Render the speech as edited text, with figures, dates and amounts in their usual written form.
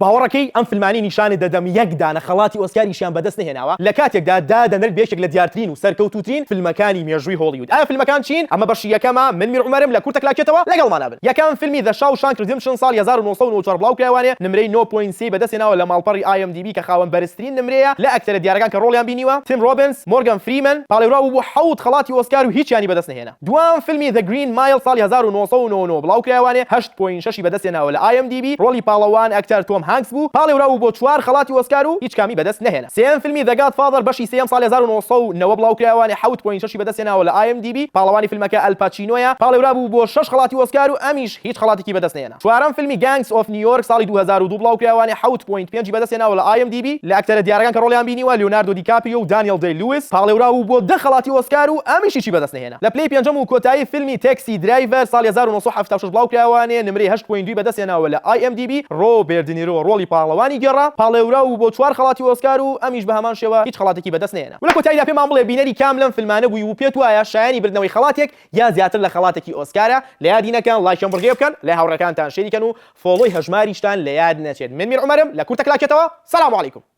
باوەڕەکەی ئەم فیلمانی نیشانت دەدەم یەک دانە خەڵاتی ئۆسکاریشیان بەدەست نهێناوە لە کاتێکدا دادەنرد بێشێک لە دیارترین و سەرکەوتوترین فیلمەکانی مێژووی هۆلیوود. ئایا فیلمەکان چین؟ ئەمە بەشی یەکەمە. من میر عومەرم لە کورتە کلاکێتەوە لەگەڵمانە بن. یەکەم فیلمی The Shawshank Redemption ساڵ 1994 بڵاو کراوانێ، نمرەی 9.3 بەدەستێناوە لە ماڵپەڕی IMDb کە خاوەن بەرزترین نمرەیە لە ئەکتەرە دیارەکان کە ڕۆڵیان بینیوە. تیم رۆبنز، مۆرگان فریمن پاڵێوراو بوو 7 خەڵاتی ئۆسکار و هیچیانی بەدەست نهێنا. دوام فیلمی The Green Mile ساڵ 1999 بڵاو کراوانێ 8.6 بەدەستێناوە لە IMDb. ڕۆڵی پاڵەوان ئەکتەر تۆم هانکس بوو. پاڵێوراو بۆ 4 خەڵاتی ئۆسکار و هیچ کامی بەدەست نهێنا. سێم فیلمی The Godfather بەشی سێم ساڵ 1990 بڵاو کراوانێ 7.6 بەدەستێناوە لە IMDb. پاڵەوانی فیلمەکە ئەلپاچینۆیە. پاڵێورا بوو بۆ 6 خەڵاتی ئۆسکار و ئەمیش هیچ خەڵاتێکی بەدەست نهێنا. چوارەم فیلمی Gangs of New York ساڵی 2002 بڵاو کراوانێ 7.5 بەدەستێناوە لە IMDb. لە ئەکتەرە دیارەکان کە ڕۆڵیان بینیوە لیۆناردۆ دیکاپریۆ و دانیێل دەی لویس. پاڵێورا بوو بۆ 10 خەڵاتی ئۆسکار و ئەمیش هیچی بەدەست نهێنا. لە پلەی پێنجەم و کۆتایی فیلمی تاکسی درایڤەر ساڵ 1976 بڵاو کراوانێ، نمرەی 8.2 بەدەستێناوە لە IMDb. ڕۆبێرت دینیرۆ ڕۆڵی پاڵەوانی گێڕا. پاڵێورا بوو بۆ 4 خەڵاتی ئۆسکار و ئەمیش بە هەمان شێوە هیچ خەڵاتێکی بەدەست نهێنا. لە کۆتاییدا پێمان بڵێ بینەری کام لەم فیلمانە بووی و پێت وایە شایانی بردنەوەی خەڵاتێک یا زیاتر لە خەڵاتێکی ئۆسکارە؟ لە یادی نەکەن لایکیان بڕگێ بکەن، لە هاوڕێکانتان شێریکەن و فۆڵۆی هەژماریشتان لە یاد نەچێت. من میر عومەرم لە کورتە کلاکێتەوە. سەلام عەلیکوم.